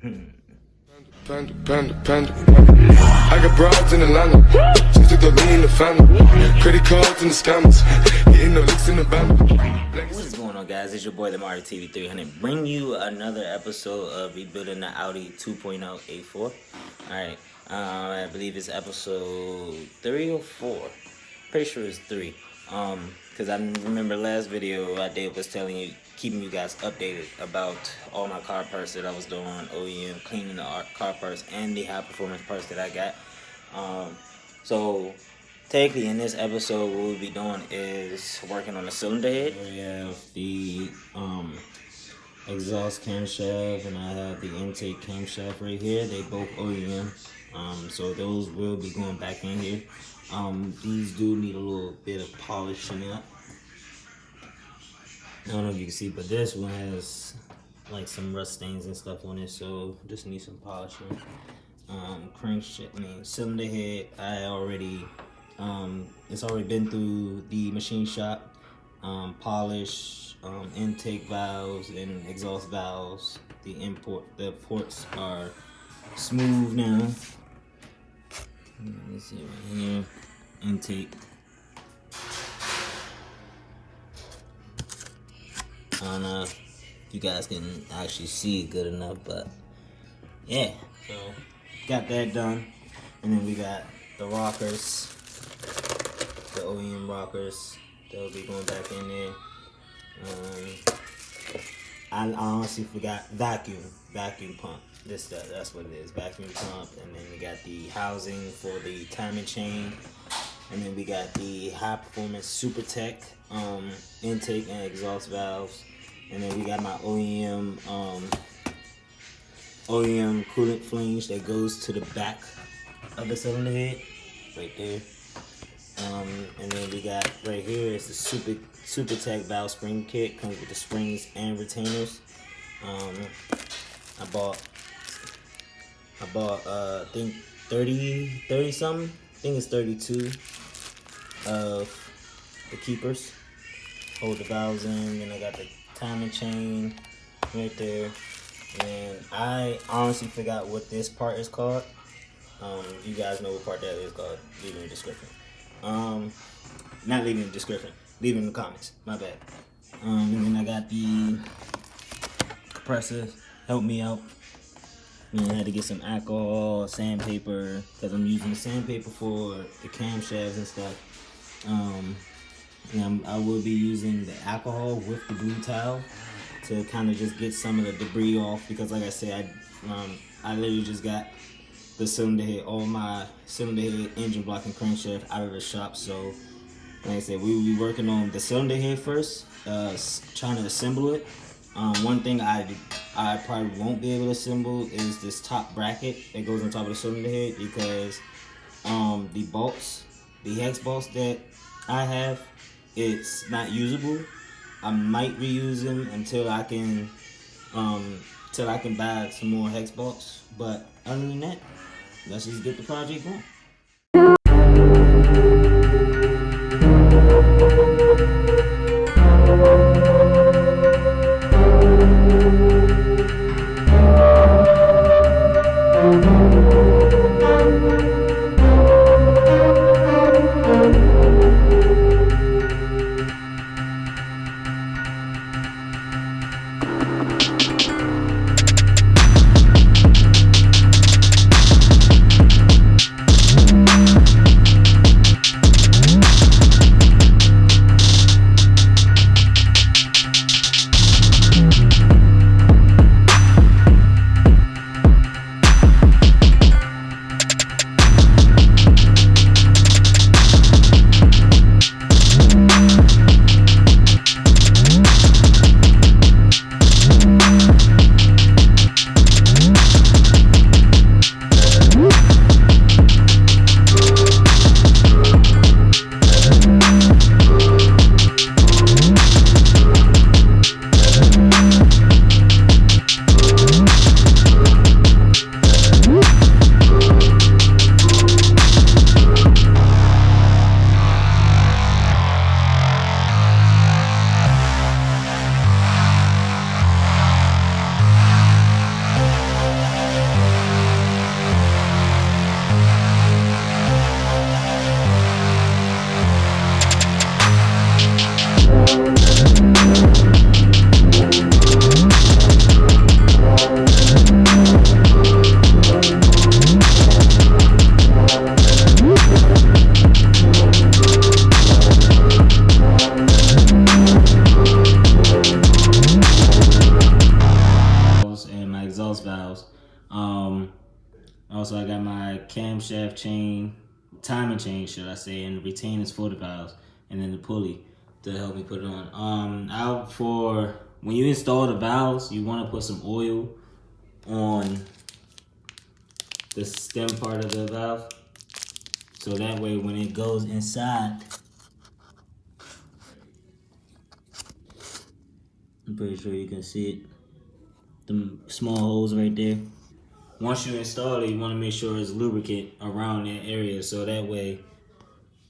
Panda. I got broads in Atlanta. Just took the lean in the family. Credit cards and the scammers. Getting no licks in the band. What is going on, guys? It's your boy Lamar TV 300. Bring you another episode of rebuilding the Audi 2.0 A4. Alright, I believe it's episode 3 or 4. Pretty sure it's 3. Because I remember last video I did was keeping you guys updated about all my car parts that I was doing on OEM, cleaning the car parts and the high performance parts that I got. So technically in this episode what we'll be doing is working on the cylinder head. We have the exhaust camshaft and I have the intake camshaft right here. They both OEM. So those will be going back in here. These do need a little bit of polishing up. I don't know if you can see, but this one has like some rust stains and stuff on it, so just need some polishing. Cylinder head, it's already been through the machine shop. Polish, intake valves and exhaust valves. The ports are smooth now. Let's see right here, intake. I don't know if you guys can actually see it good enough, but yeah, so got that done. And then we got the rockers, the OEM rockers. They'll be going back in there. I honestly forgot vacuum pump. That's what it is, vacuum pump. And then we got the housing for the timing chain. And then we got the high performance supertech intake and exhaust valves. And then we got my OEM coolant flange that goes to the back of the cylinder head, right there. And then we got right here is the supertech valve spring kit. Comes with the springs and retainers. I bought I think 30 something. I think it's 32 of the keepers. Hold the valves in. Then I got the timing chain right there. And I honestly forgot what this part is called. If you guys know what part that is called, leave it in the description. Not leave it in the description, leave it in the comments. My bad. And then I got the compressor. Help me out. And I had to get some alcohol, sandpaper, because I'm using sandpaper for the camshafts and stuff. And I will be using the alcohol with the blue towel to kind of just get some of the debris off, because like I said, I literally just got the cylinder head, all my cylinder head, engine block, and crankshaft out of the shop. So like I said, we will be working on the cylinder head first, trying to assemble it. One thing I probably won't be able to assemble is this top bracket that goes on top of the cylinder head, because the bolts, the hex bolts that I have, it's not usable. I might reuse them until I can buy some more hex bolts. But other than that, let's just get the project going. exhaust valves. Also I got my camshaft chain, timing chain should I say, and the retainers for the valves, and then the pulley to help me put it on. Out for when you install the valves, you want to put some oil on the stem part of the valve, so that way when it goes inside, I'm pretty sure you can see it, the small holes right there. Once you install it, you want to make sure it's lubricant around that area, so that way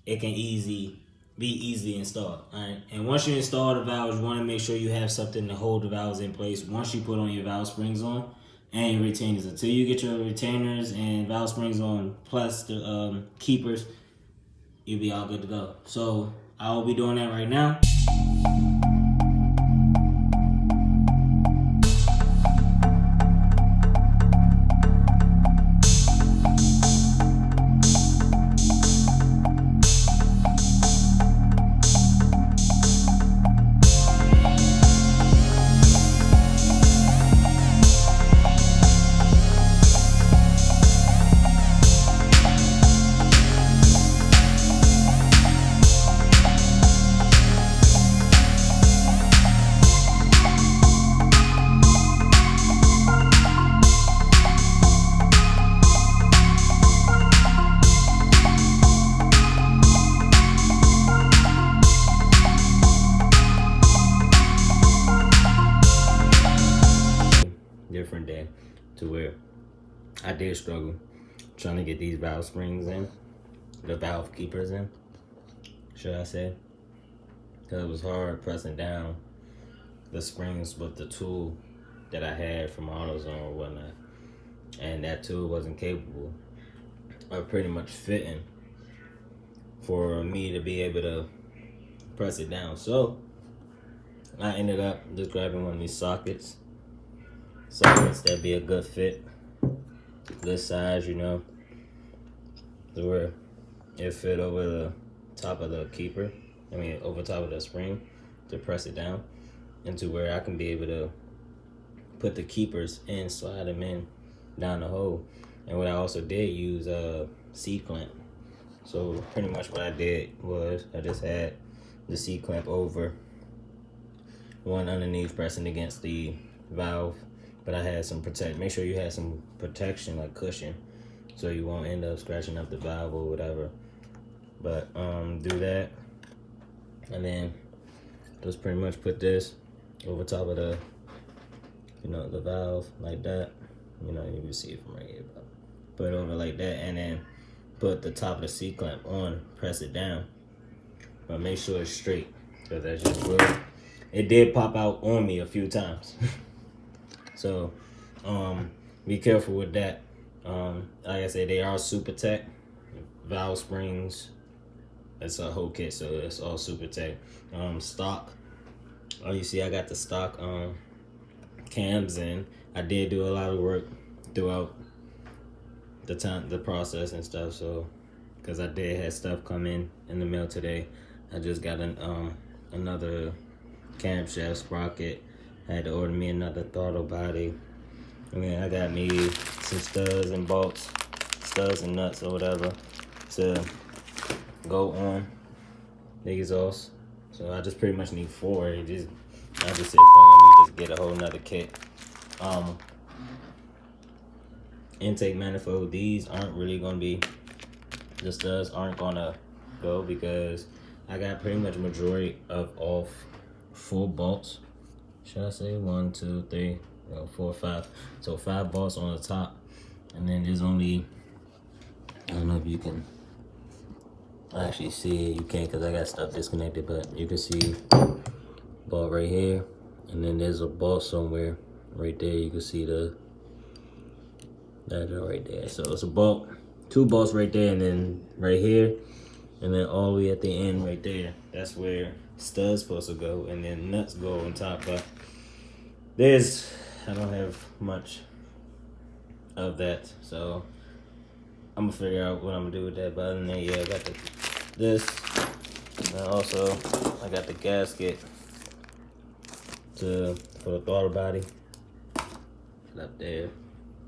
it can be easily installed. All right. And once you install the valves, you want to make sure you have something to hold the valves in place once you put on your valve springs on and your retainers. Until you get your retainers and valve springs on, plus the keepers, you'll be all good to go. So I will be doing that right now. Different day to where I did struggle trying to get these valve springs in, the valve keepers in, should I say, because it was hard pressing down the springs with the tool that I had from AutoZone or whatnot, and that tool wasn't capable of pretty much fitting for me to be able to press it down. So I ended up just grabbing one of these sockets that'd be a good fit, good size, you know, to where it fit over the top of the keeper, over top of the spring to press it down, and to where I can be able to put the keepers in, slide them in down the hole. And what I also did use a C-clamp. So pretty much what I did was I just had the C-clamp over one underneath pressing against the valve, but I had some make sure you had some protection, like cushion, so you won't end up scratching up the valve or whatever. But do that, and then just pretty much put this over top of the, the valve like that. You can see it from right here, but put it over like that, and then put the top of the C-clamp on, press it down, but make sure it's straight, because that's just real. It did pop out on me a few times. So be careful with that. Like I said, they are supertech valve springs. It's a whole kit, so it's all supertech. Stock. Oh, you see I got the stock cams in. I did do a lot of work throughout the process and stuff, so because I did have stuff come in the mail today. I just got another camshaft sprocket. I had to order me another throttle body. I got me some studs and bolts, studs and nuts or whatever to go on the exhaust. So I just pretty much need 4. I just said, fuck it, let me just get a whole nother kit. Intake manifold, these aren't really gonna be, the studs aren't gonna go, because I got pretty much majority of all 4 bolts. Should I say 1, 2, 3, 4, 5? So 5 bolts on the top, and then there's only, I don't know if you can actually see it. You can't, because I got stuff disconnected, but you can see bolt right here, and then there's a bolt somewhere right there. You can see that right there. So it's a bolt, 2 bolts right there, and then right here, and then all the way at the end right there. That's where studs supposed to go, and then nuts go on top. But I don't have much of that, so I'm gonna figure out what I'm gonna do with that. But other than that, yeah, I got this, and also I got the gasket for the throttle body. up there.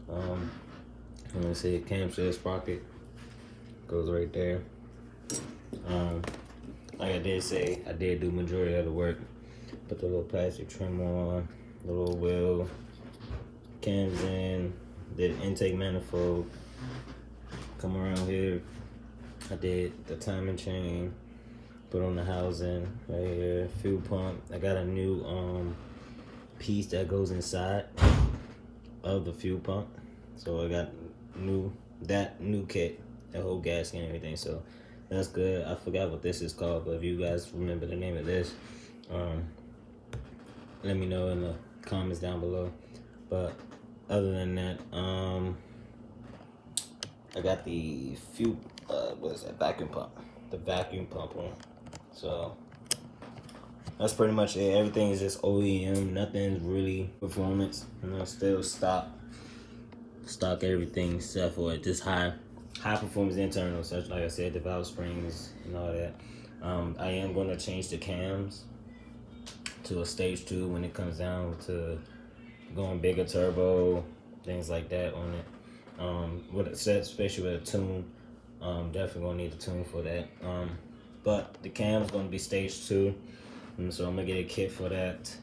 Let me see, camshaft sprocket goes right there. Like I did say, I did do majority of the work. Put the little plastic trim on, the little wheel, cams in, the intake manifold. Come around here, I did the timing chain, put on the housing right here, fuel pump. I got a new piece that goes inside of the fuel pump. So I got new kit, the whole gasket and everything. So that's good. I forgot what this is called, but if you guys remember the name of this, let me know in the comments down below. But other than that, I got the fuel, what is that, vacuum pump. The vacuum pump on. So that's pretty much it. Everything is just OEM. Nothing's really performance. You know, still stock everything except for just high performance internal, such like I said, the valve springs and all that. I am going to change the cams to a stage 2 when it comes down to going bigger turbo, things like that on it. With a set, especially with a tune, definitely gonna need a tune for that. But the cam's gonna be stage 2, and so I'm gonna get a kit for that.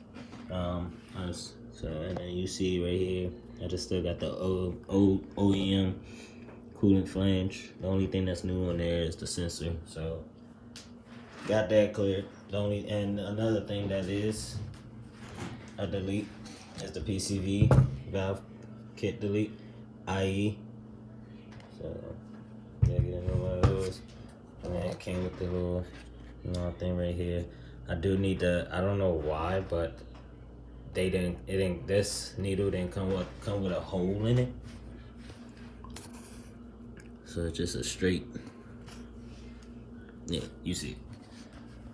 So and then you see right here, I just still got the old OEM coolant flange. The only thing that's new on there is the sensor. So got that cleared. And another thing that is a delete is the PCV valve kit delete, IE. So yeah, get another one of those. And then it came with the little thing right here. I do need the, I don't know why, but this needle didn't come with a hole in it. So it's just a straight, yeah, you see.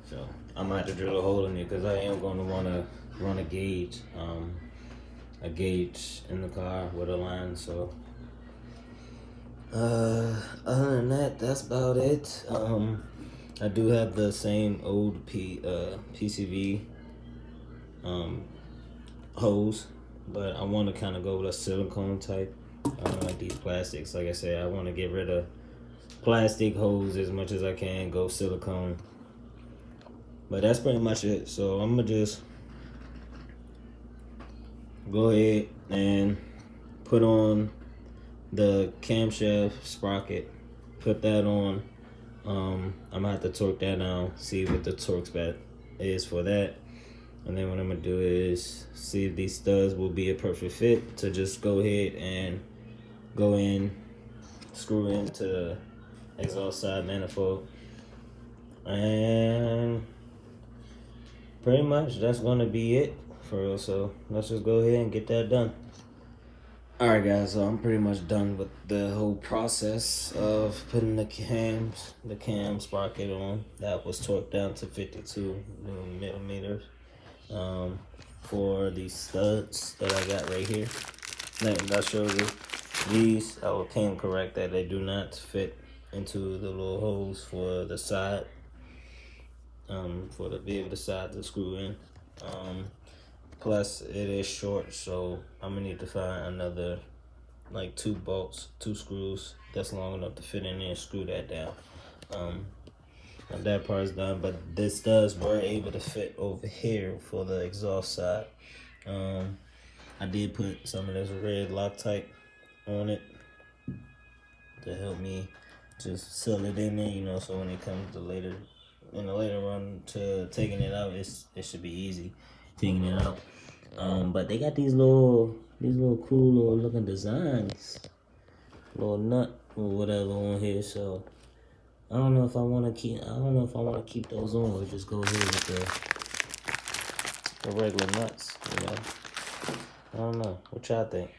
So I might have to drill a hole in it because I am going to want to run a gauge in the car with a line. So other than that, that's about it. I do have the same old PCV hose, but I want to kind of go with a silicone type. I don't like these plastics. Like I said, I want to get rid of plastic hose as much as I can, go silicone. But that's pretty much it. So I'm gonna just go ahead and put on the camshaft sprocket, put that on. I'm gonna have to torque that down, see what the torque spec is for that. And then what I'm gonna do is see if these studs will be a perfect fit to just go ahead and go in, screw into the exhaust side manifold. And pretty much that's gonna be it for real. So let's just go ahead and get that done. Alright guys, so I'm pretty much done with the whole process of putting the cam sprocket on. That was torqued down to 52 millimeters. For these studs that I got right here. Now I'll show you these. I can correct that they do not fit into the little holes for the side. For the bib, the side to screw in. Plus it is short, so I'm gonna need to find another like 2 bolts, 2 screws that's long enough to fit in there and screw that down. That part is done, but this studs were able to fit over here for the exhaust side. I did put some of this red Loctite on it to help me just seal it in there, you know, so when it comes to later run to taking it out, it should be easy taking it out. But they got these little cool little looking designs, little nut or whatever on here. So I don't know if I want to keep those on or just go ahead with the regular nuts. You know, I don't know. What y'all think?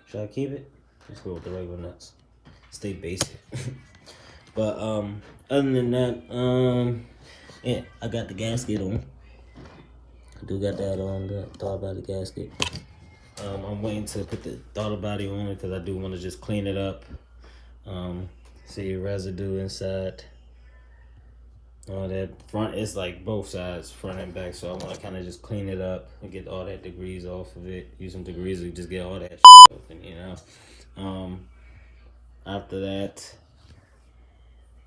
Should I keep it? Let's go with the regular nuts. Stay basic. But other than that, yeah, I got the gasket on. I do got that on, the throttle body gasket. I'm waiting to put the throttle body on because I do want to just clean it up. See residue inside. That front is like both sides, front and back. So I want to kind of just clean it up and get all that degrees off of it. Use some degrees to just get all that off, and after that,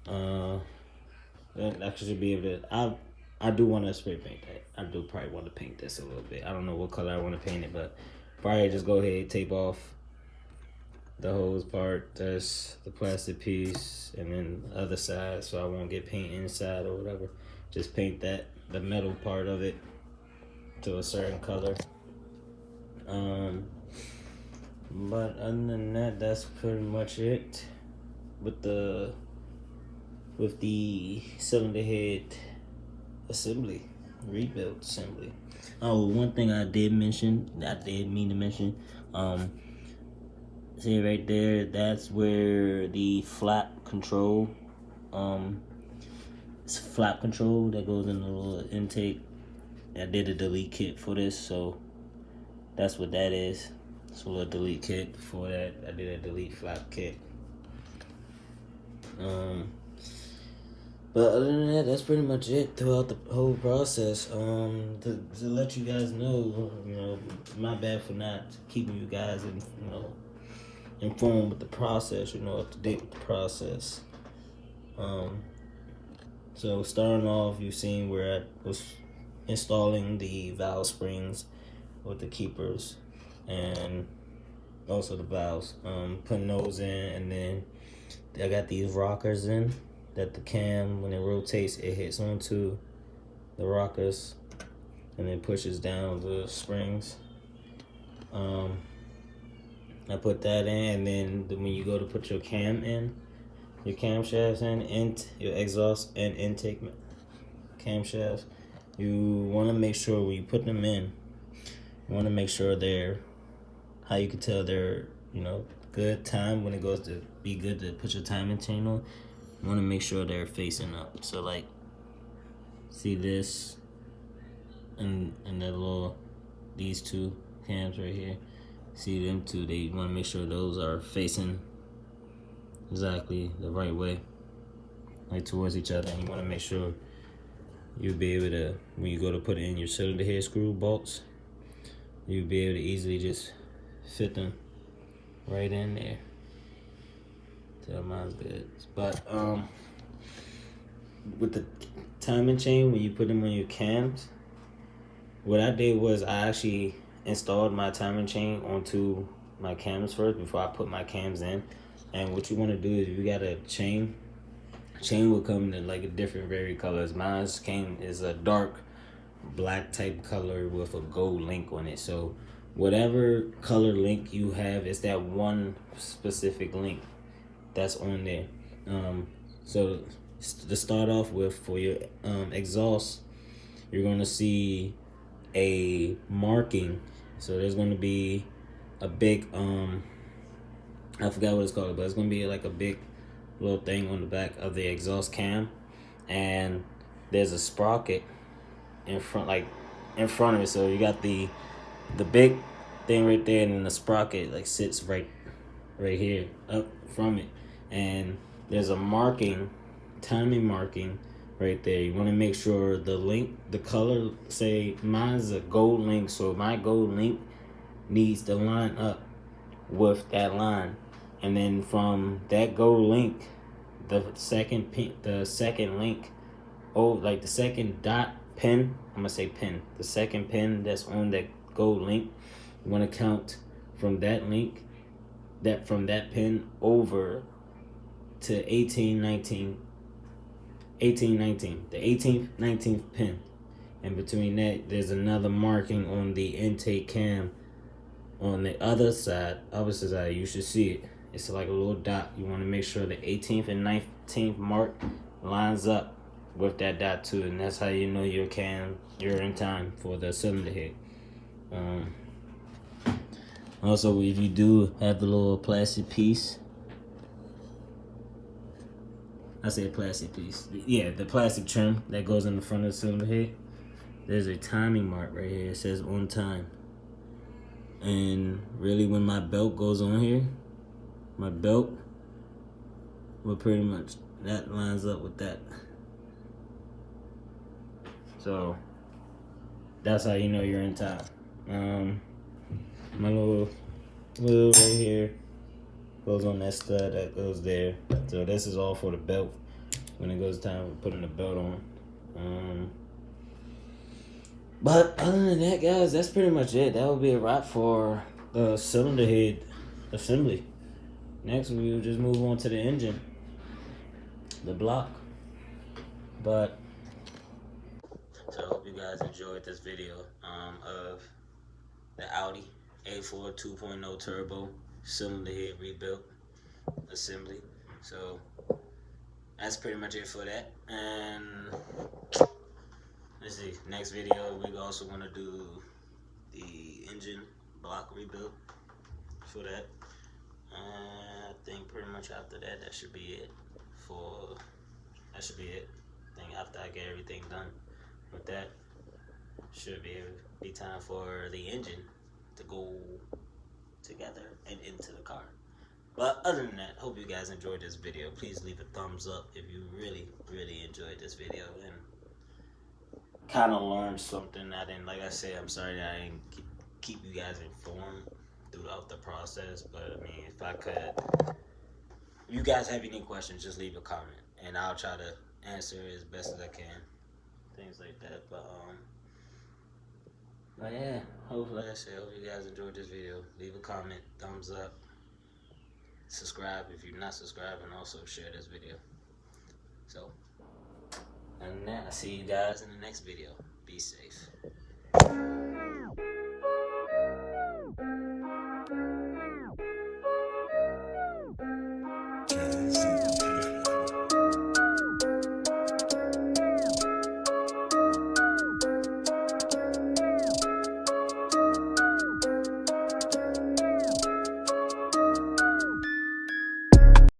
then I should be able to. I do want to spray paint that. I do probably want to paint this a little bit. I don't know what color I want to paint it, but probably just go ahead, tape off the hose part. That's the plastic piece, and then the other side, so I won't get paint inside or whatever. Just paint that, the metal part of it, to a certain color. But other than that, that's pretty much it with the cylinder head assembly, rebuild assembly. Oh, one thing I did mean to mention, see right there, that's where the flap control, it's flap control that goes in the little intake. I did a delete kit for this, so that's what that is. It's a little delete kit. For that, I did a delete flap kit. But other than that, that's pretty much it throughout the whole process. To let you guys know, my bad for not keeping you guys informed with the process, up to date with the process. So starting off, you've seen where I was installing the valve springs with the keepers and also the valves. Putting those in, and then I got these rockers in that the cam, when it rotates, it hits onto the rockers and then pushes down the springs. I put that in, and then when you go to put your cam in, your camshafts in, your exhaust and intake camshafts, you want to make sure when you put them in, you want to make sure they're, how you can tell they're, good time when it goes to be good to put your timing chain on. You want to make sure they're facing up. So like, see this and these two cams right here. See them two, they want to make sure those are facing exactly the right way, like towards each other. And you want to make sure you'll be able to, when you go to put in your cylinder head screw bolts, you'll be able to easily just fit them right in there. Tell mine's good. But with the timing chain, when you put them on your cams, what I did was I actually installed my timing chain onto my cams first before I put my cams in. And what you want to do is, if you got a chain will come in like a different varied colors. Mine's came is a dark black type color with a gold link on it. So whatever color link you have, is that one specific link that's on there. So to start off with, for your exhaust, you're gonna see a marking. So there's gonna be a big I forgot what it's called, but it's gonna be like a big little thing on the back of the exhaust cam, and there's a sprocket in front of it. So you got the big thing right there, and then the sprocket like sits right here up from it, and there's a timing marking right there. You want to make sure the link, the color, say mine's a gold link, so my gold link needs to line up with that line, and then from that gold link, the second link, like the second dot pin, I'm gonna say pin, the second pin that's on that gold link, you want to count from that link, from that pin over to 1819, the 18th, 19th pin. And between that, there's another marking on the intake cam on the other side, opposite side. You should see it. It's like a little dot. You want to make sure the 18th and 19th mark lines up with that dot too, and that's how you know you're in time for the cylinder head. Also, if you do have the little plastic piece, I say plastic piece, yeah, the plastic trim that goes in the front of the cylinder head, there's a timing mark right here. It says on time. And really, when my belt goes on here, my belt will pretty much, that lines up with that. So that's how you know you're in time. My little right here goes on that stud that goes there. So this is all for the belt when it goes time for putting the belt on. But other than that, guys, that's pretty much it. That will be a wrap for the cylinder head assembly. Next, we will just move on to the engine, the block. But so I hope you guys enjoyed this video of the Audi A4 2.0 turbo cylinder head rebuilt assembly. So that's pretty much it for that. And let's see, next video we also want to do the engine block rebuild for that. I think pretty much after that, that should be it. I think after I get everything done with that, should be time for the engine to go together and into the car. But other than that, hope you guys enjoyed this video. Please leave a thumbs up if you really enjoyed this video and kind of learned something. Like I said, I'm sorry that I didn't keep you guys informed throughout the process. But I mean, if I could, if you guys have any questions, just leave a comment and I'll try to answer as best as I can. Things like that. But yeah, like I said, hope you guys enjoyed this video. Leave a comment, thumbs up, subscribe if you're not subscribed, and also share this video. So, other than that, I'll see you guys in the next video. Be safe.